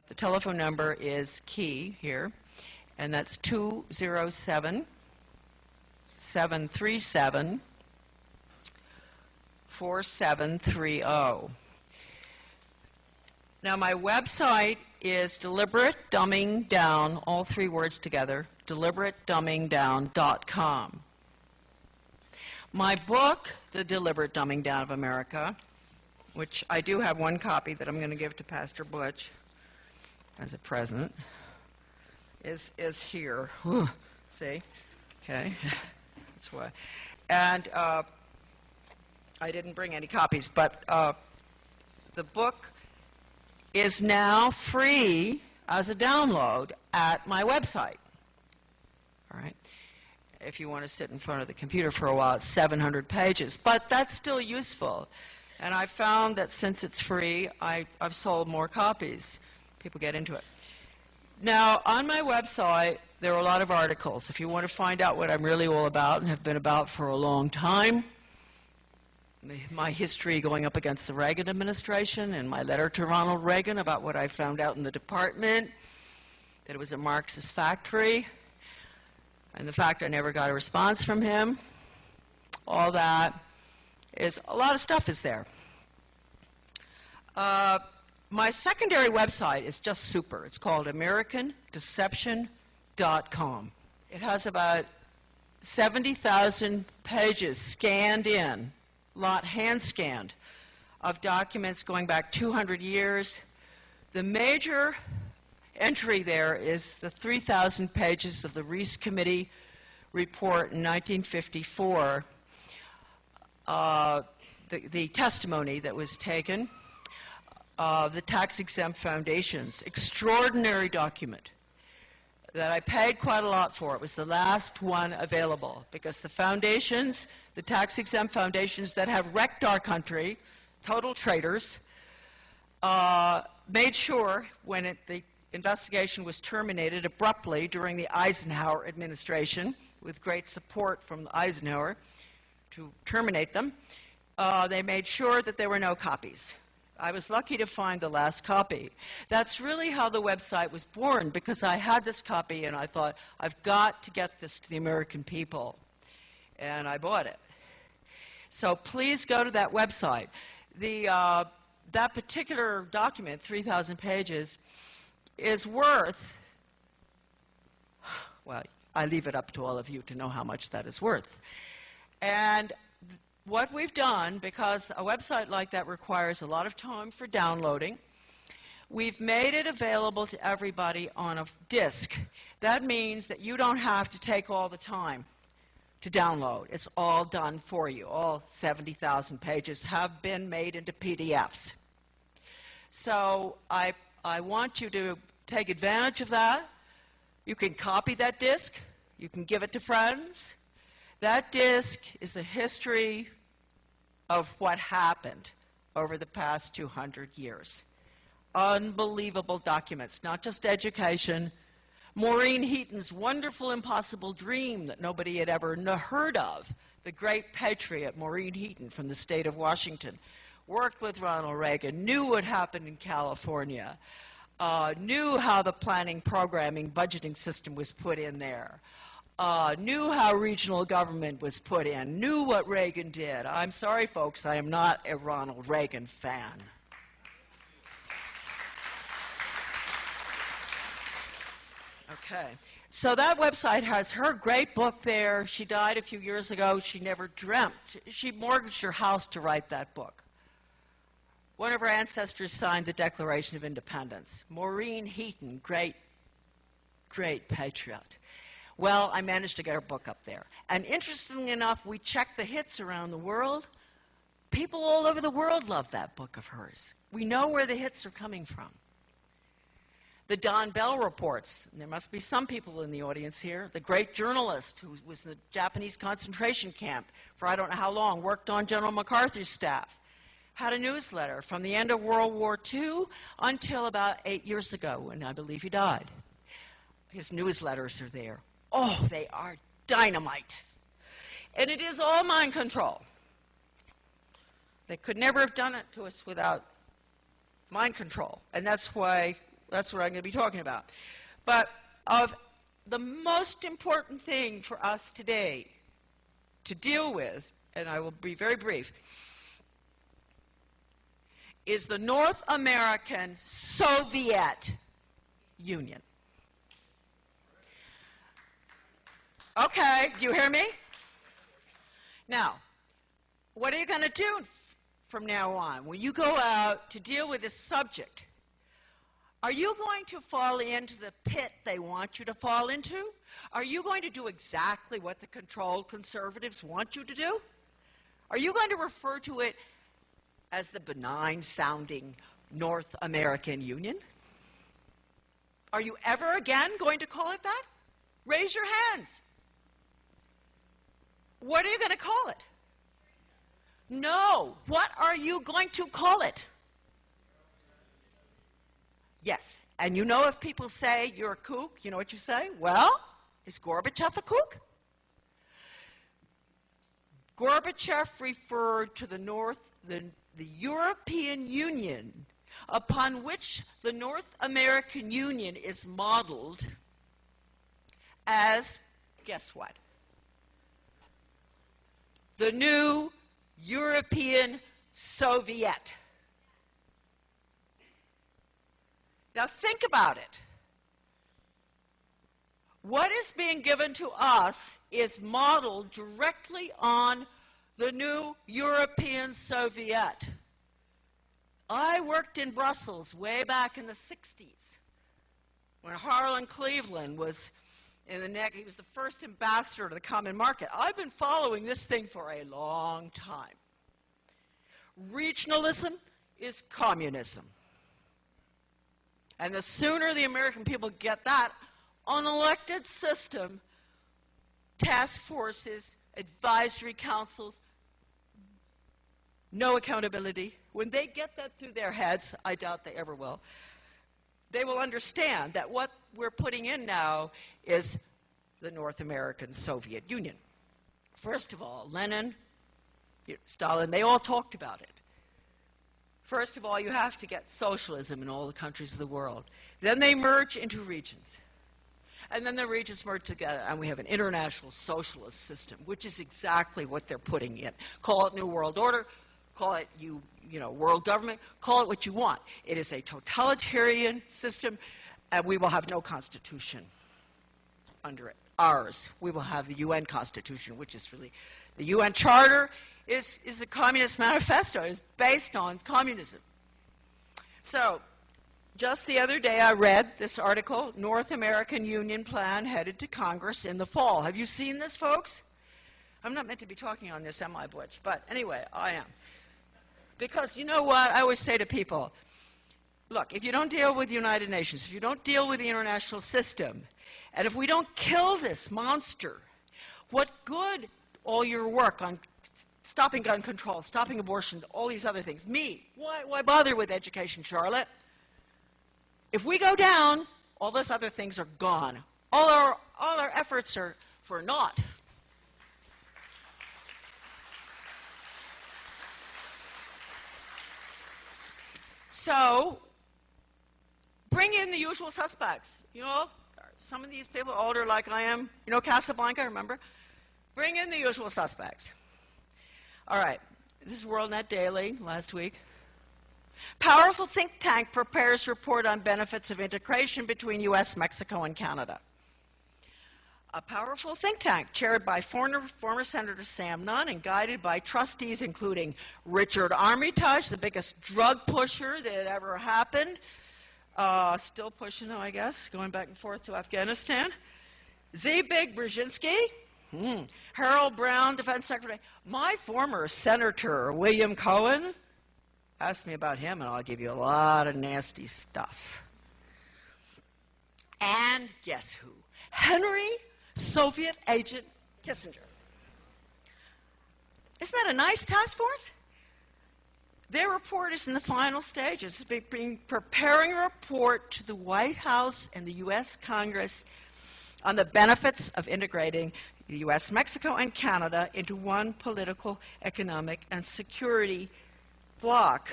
The telephone number is key here, and that's 207-737-4730. Now, my website is Deliberate Dumbing Down, all three words together, deliberatedumbingdown.com. My book, The Deliberate Dumbing Down of America, which I do have one copy that I'm going to give to Pastor Butch as a present, is here. See? Okay. That's why. And I didn't bring any copies, but the book is now free as a download at my website. All right. If you want to sit in front of the computer for a while, it's 700 pages, but that's still useful. And I found that since it's free, I've sold more copies. People get into it. Now, on my website, there are a lot of articles. If you want to find out what I'm really all about and have been about for a long time, my history going up against the Reagan administration and my letter to Ronald Reagan about what I found out in the department, that it was a Marxist factory, and the fact I never got a response from him, all that is, a lot of stuff is there. My secondary website is just super. It's called AmericanDeception.com. It has about 70,000 pages scanned in, lot hand-scanned, of documents going back 200 years. The major entry there is the 3,000 pages of the Reece Committee report in 1954, the testimony that was taken of the tax-exempt foundations. Extraordinary document that I paid quite a lot for. It was the last one available because the foundations, the tax-exempt foundations that have wrecked our country, total traitors, made sure when the investigation was terminated abruptly during the Eisenhower administration, with great support from Eisenhower to terminate them, they made sure that there were no copies. I was lucky to find the last copy. That's really how the website was born, because I had this copy and I thought, I've got to get this to the American people. And I bought it. So please go to that website. That particular document, 3,000 pages, is worth, well, I leave it up to all of you to know how much that is worth. And what we've done, because a website like that requires a lot of time for downloading, we've made it available to everybody on a disk. That means that you don't have to take all the time to download. It's all done for you. All 70,000 pages have been made into PDFs. So I want you to take advantage of that. You can copy that disk. You can give it to friends. That disk is the history of what happened over the past 200 years. Unbelievable documents, not just education. Maureen Heaton's wonderful impossible dream that nobody had ever heard of. The great patriot Maureen Heaton from the state of Washington worked with Ronald Reagan, knew what happened in California, knew how the planning, programming, budgeting system was put in there. Knew how regional government was put in, knew what Reagan did. I'm sorry, folks, I am not a Ronald Reagan fan. Okay, so that website has her great book there. She died a few years ago. She never dreamt. She mortgaged her house to write that book. One of her ancestors signed the Declaration of Independence. Maureen Heaton, great patriot. Well, I managed to get her book up there. And interestingly enough, we checked the hits around the world. People all over the world love that book of hers. We know where the hits are coming from. The Don Bell reports, and there must be some people in the audience here, the great journalist who was in the Japanese concentration camp for I don't know how long, worked on General MacArthur's staff, had a newsletter from the end of World War II until about 8 years ago when I believe he died. His newsletters are there. Oh, they are dynamite. And it is all mind control. They could never have done it to us without mind control. And that's why That's what I'm going to be talking about. But of the most important thing for us today to deal with, and I will be very brief, is the North American Soviet Union. Okay, you hear me? Now, what are you going to do from now on? When you go out to deal with this subject, are you going to fall into the pit they want you to fall into? Are you going to do exactly what the controlled conservatives want you to do? Are you going to refer to it as the benign-sounding North American Union? Are you ever again going to call it that? Raise your hands. What are you going to call it? No. What are you going to call it? Yes. And you know, if people say you're a kook, you know what you say? Well, is Gorbachev a kook? Gorbachev referred to the European Union, upon which the North American Union is modeled, as, guess what? The new European Soviet. Now think about it. What is being given to us is modeled directly on the new European Soviet. I worked in Brussels way back in the 60s when Harlan Cleveland was in the neck. He was the first ambassador to the common market. I've been following this thing for a long time. Regionalism is communism. And the sooner the American people get that unelected system, task forces, advisory councils, no accountability, when they get that through their heads, I doubt they ever will, they will understand that what we're putting in now is the North American Soviet Union. First of all, Lenin, Stalin, they all talked about it. First of all, you have to get socialism in all the countries of the world. Then they merge into regions. And then the regions merge together, and we have an international socialist system, which is exactly what they're putting in. Call it New World Order, call it world government, call it what you want. It is a totalitarian system, and we will have no constitution under it. Ours. We will have the UN Constitution, which is really the UN Charter is the Communist Manifesto. It's based on communism. So, just the other day I read this article, North American Union Plan headed to Congress in the fall. Have you seen this, folks? I'm not meant to be talking on this, am I, Butch? But anyway, I am. Because you know what? I always say to people, look, if you don't deal with the United Nations, if you don't deal with the international system, and if we don't kill this monster, what good all your work on stopping gun control, stopping abortion, all these other things? Why bother with education, Charlotte? If we go down, all those other things are gone. All our efforts are for naught. So, bring in the usual suspects. You know, some of these people older like I am. You know Casablanca, remember? Bring in the usual suspects. All right, this is WorldNet Daily last week. Powerful think tank prepares report on benefits of integration between U.S., Mexico, and Canada. A powerful think tank chaired by former Senator Sam Nunn and guided by trustees including Richard Armitage, the biggest drug pusher that ever happened, still pushing, I guess, going back and forth to Afghanistan. Zbig Brzezinski, Harold Brown, Defense Secretary. My former Senator William Cohen, ask me about him and I'll give you a lot of nasty stuff. And guess who? Henry Soviet agent Kissinger. Isn't that a nice task force? Their report is in the final stages. It's preparing a report to the White House and the U.S. Congress on the benefits of integrating the U.S., Mexico, and Canada into one political, economic, and security bloc.